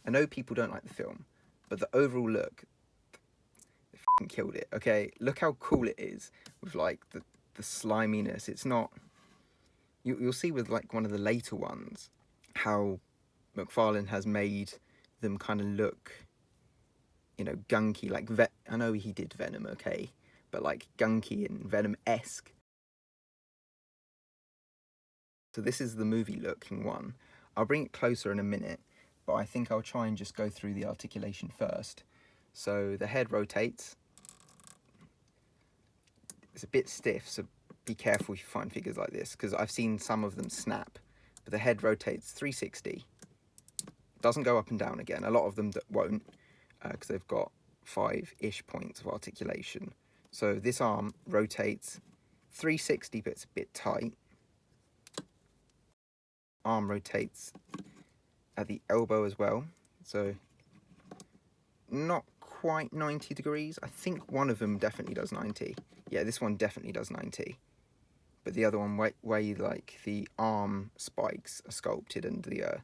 I know people don't like the film, but the overall look, they f***ing killed it. Okay, look how cool it is with like the sliminess. It's not. You'll see with like one of the later ones how McFarlane has made them kind of look, you know, gunky. Like I know he did Venom, okay, but like gunky and Venom-esque. So this is the movie looking one. I'll bring it closer in a minute, but I think I'll try and just go through the articulation first. So the head rotates. It's a bit stiff, so be careful if you find figures like this, because I've seen some of them snap. But the head rotates 360. Doesn't go up and down again. A lot of them won't, because they've got 5-ish points of articulation. So this arm rotates 360, but it's a bit tight. Arm rotates at the elbow as well, so not quite 90 degrees. I think one of them definitely does 90. Yeah, this one definitely does 90. But the other one, where you, like the arm spikes are sculpted and the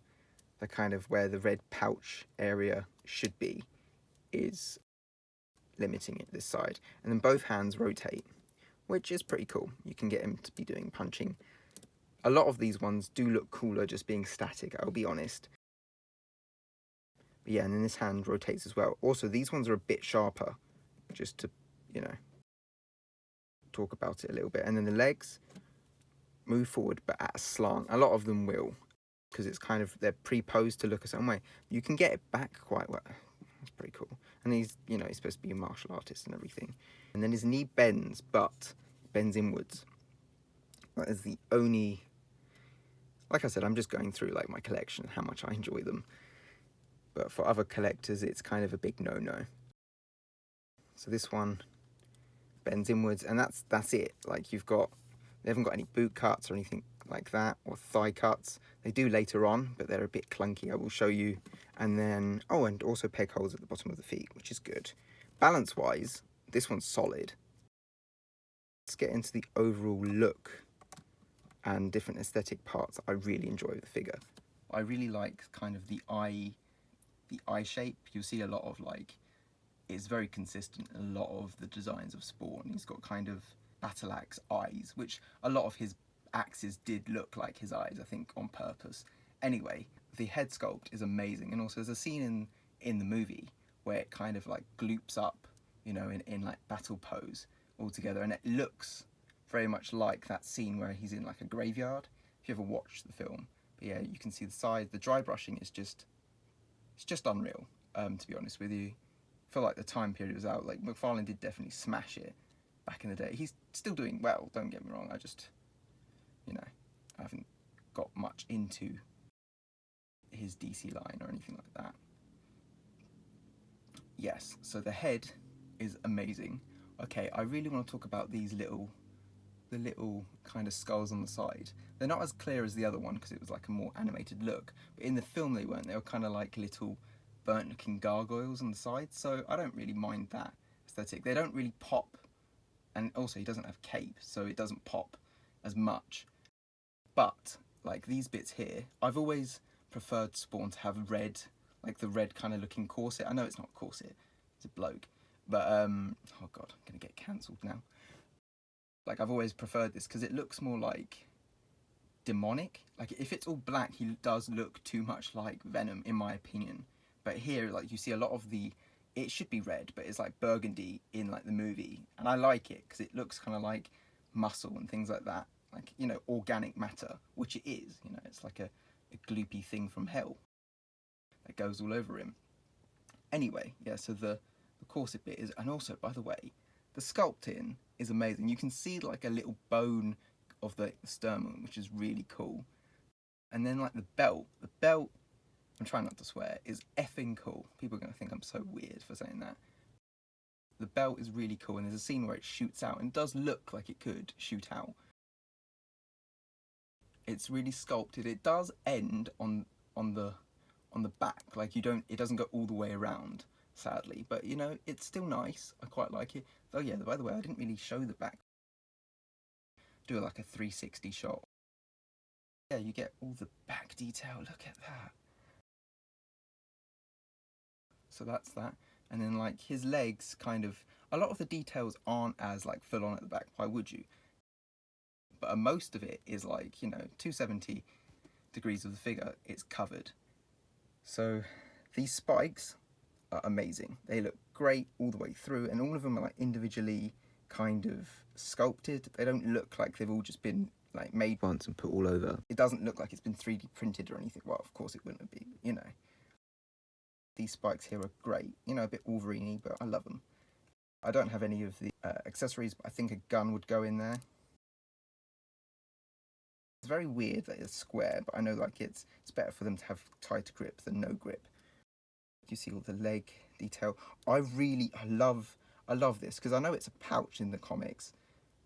kind of where the red pouch area should be is limiting it this side. And then both hands rotate, which is pretty cool. You can get him to be doing punching. A lot of these ones do look cooler just being static, I'll be honest. But yeah, and then this hand rotates as well. Also, these ones are a bit sharper, just to, you know, talk about it a little bit. And then the legs move forward, but at a slant. A lot of them will, because it's kind of, they're pre-posed to look a certain way. You can get it back quite well. That's pretty cool. And he's, you know, he's supposed to be a martial artist and everything. And then his knee bends, but bends inwards. That is the only... Like I said, I'm just going through like my collection, how much I enjoy them. But for other collectors, it's kind of a big no-no. So this one bends inwards, and that's it. Like they haven't got any boot cuts or anything like that, or thigh cuts. They do later on, but they're a bit clunky, I will show you. And then, oh, and also peg holes at the bottom of the feet, which is good. Balance-wise, this one's solid. Let's get into the overall look and different aesthetic parts I really enjoy with the figure. I really like kind of the eye shape. You'll see a lot of like, it's very consistent in a lot of the designs of Spawn. He's got kind of battle axe eyes, which a lot of his axes did look like his eyes, I think, on purpose. Anyway, the head sculpt is amazing, and also there's a scene in the movie where it kind of like gloops up, you know, in like battle pose all together, and it looks very much like that scene where he's in like a graveyard, if you ever watched the film. But yeah, you can see the size. The dry brushing is just, it's just unreal, to be honest with you. I feel like the time period was out. Like, McFarlane did definitely smash it back in the day. He's still doing well, don't get me wrong. I just, you know, I haven't got much into his DC line or anything like that. Yes, so the head is amazing. Okay, I really want to talk about the little kind of skulls on the side. They're not as clear as the other one because it was like a more animated look, but in the film they weren't. They were kind of like little burnt looking gargoyles on the side, so I don't really mind that aesthetic. They don't really pop, and also he doesn't have cape, so it doesn't pop as much. But like these bits here, I've always preferred Spawn to have red, like the red kind of looking corset. I know it's not a corset, it's a bloke, but oh god, I'm gonna get cancelled now. Like, I've always preferred this because it looks more like demonic. Like, if it's all black, he does look too much like Venom, in my opinion. But here, like, you see a lot of it should be red, but it's like burgundy in like the movie, and I like it because it looks kind of like muscle and things like that, like, you know, organic matter, which it is. You know, it's like a gloopy thing from hell that goes all over him. Anyway, yeah, so the corset bit is, and also, by the way, the sculpting is amazing. You can see like a little bone of the sternum, which is really cool. And then like the belt, I'm trying not to swear, is effing cool. People are going to think I'm so weird for saying that. The belt is really cool, and there's a scene where it shoots out, and it does look like it could shoot out. It's really sculpted. It does end on the back, like it doesn't go all the way around, sadly, but you know, it's still nice. I quite like it. Oh yeah, by the way, I didn't really show the back. Do like a 360 shot. Yeah, you get all the back detail. Look at that. So that's that. And then like his legs kind of, a lot of the details aren't as like full on at the back. Why would you? But most of it is like, you know, 270 degrees of the figure, it's covered. So these spikes are amazing. They look great all the way through, and all of them are like individually kind of sculpted. They don't look like they've all just been like made once and put all over. It doesn't look like it's been 3D printed or anything. Well, of course it wouldn't be, you know. These spikes here are great. You know, a bit Wolverine-y, but I love them. I don't have any of the accessories, but I think a gun would go in there. It's very weird that it's square, but I know like it's better for them to have tighter grip than no grip. You see all the leg detail. I love this because I know it's a pouch in the comics,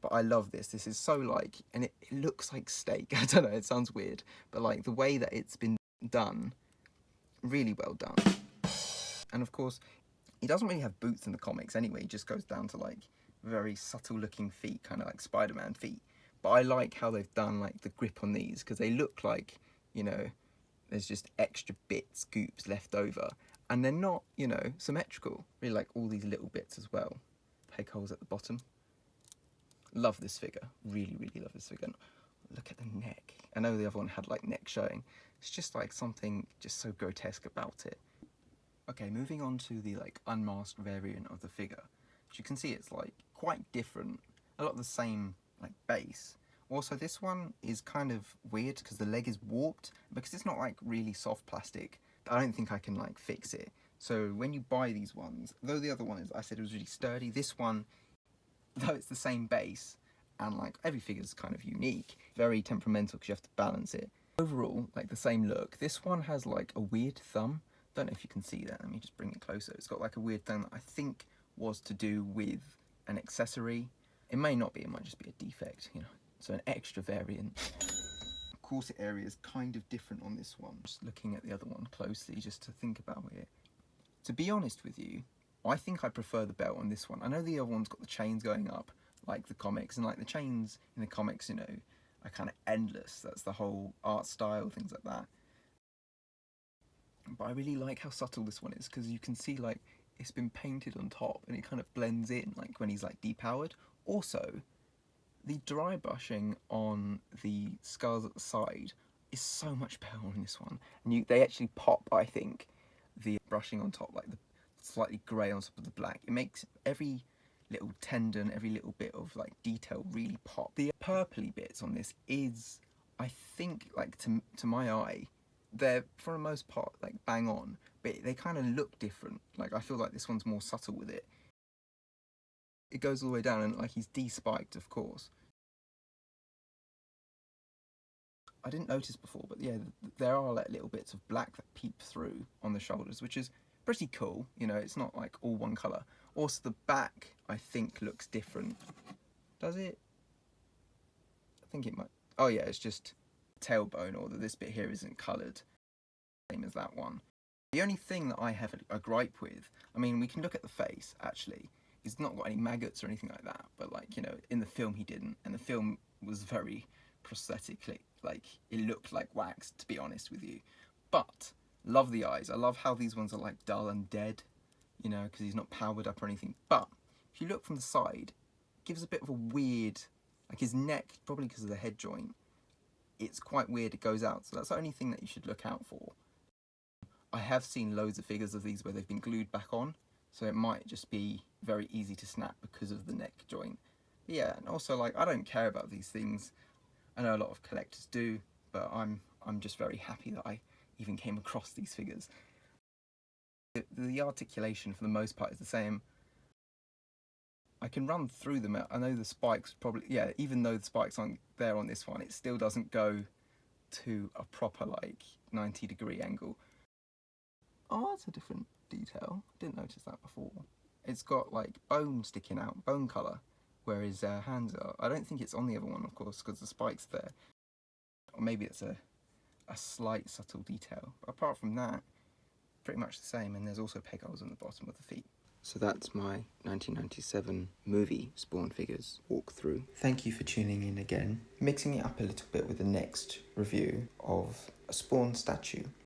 but I love this. This is so like, and it looks like steak. I don't know, it sounds weird, but like the way that it's been done, really well done. And of course, he doesn't really have boots in the comics anyway. He just goes down to like very subtle looking feet, kind of like Spider-Man feet. But I like how they've done like the grip on these because they look like, you know, there's just extra bits, scoops left over. And they're not, you know, symmetrical. Really like all these little bits as well. Peg holes at the bottom. Love this figure. Really, really love this figure. Look at the neck. I know the other one had like neck showing. It's just like something just so grotesque about it. Okay, moving on to the like unmasked variant of the figure. As you can see, it's like quite different. A lot of the same like base. Also, this one is kind of weird because the leg is warped. Because it's not like really soft plastic, I don't think I can like fix it. So when you buy these ones, though the other one is, I said it was really sturdy, this one, though it's the same base, and like every figure is kind of unique, very temperamental because you have to balance it. Overall, like the same look. This one has like a weird thumb. Don't know if you can see that. Let me just bring it closer. It's got like a weird thumb that I think was to do with an accessory. It may not be, it might just be a defect, you know. So an extra variant. Corset area is kind of different on this one. Just looking at the other one closely just to think about it. To be honest with you, I think I prefer the belt on this one. I know the other one's got the chains going up like the comics, and like the chains in the comics, you know, are kind of endless. That's the whole art style, things like that. But I really like how subtle this one is because you can see like it's been painted on top and it kind of blends in like when he's like depowered. Also, the dry brushing on the scars at the side is so much better on this one. And they actually pop, I think, the brushing on top, like the slightly grey on top of the black. It makes every little tendon, every little bit of like detail really pop. The purpley bits on this is, I think, like to my eye, they're for the most part like bang on, but they kind of look different. Like I feel like this one's more subtle with it. It goes all the way down and like he's de-spiked, of course. I didn't notice before, but yeah, there are like little bits of black that peep through on the shoulders, which is pretty cool. You know, it's not like all one colour. Also, the back, I think, looks different. Does it? I think it might. Oh yeah, it's just tailbone, or that this bit here isn't coloured. Same as that one. The only thing that I have a gripe with, I mean, we can look at the face, actually. He's not got any maggots or anything like that, but like, you know, in the film he didn't, and the film was very prosthetically, like, it looked like wax, to be honest with you. But, love the eyes. I love how these ones are like dull and dead, you know, because he's not powered up or anything. But, if you look from the side, it gives a bit of a weird, like his neck, probably because of the head joint, it's quite weird, it goes out. So that's the only thing that you should look out for. I have seen loads of figures of these where they've been glued back on, so it might just be very easy to snap because of the neck joint. But yeah, and also like I don't care about these things. I know a lot of collectors do, but I'm just very happy that I even came across these figures. The articulation for the most part is the same. I can run through them. I know the spikes probably, yeah, even though the spikes aren't there on this one, it still doesn't go to a proper like 90-degree angle. Oh, that's a different detail. I didn't notice that before. It's got like bone sticking out, bone colour, where his hands are. I don't think it's on the other one, of course, because the spike's there. Or maybe it's a slight subtle detail. But apart from that, pretty much the same. And there's also peg holes on the bottom of the feet. So that's my 1997 movie Spawn figures walkthrough. Thank you for tuning in again. Mixing it up a little bit with the next review of a Spawn statue.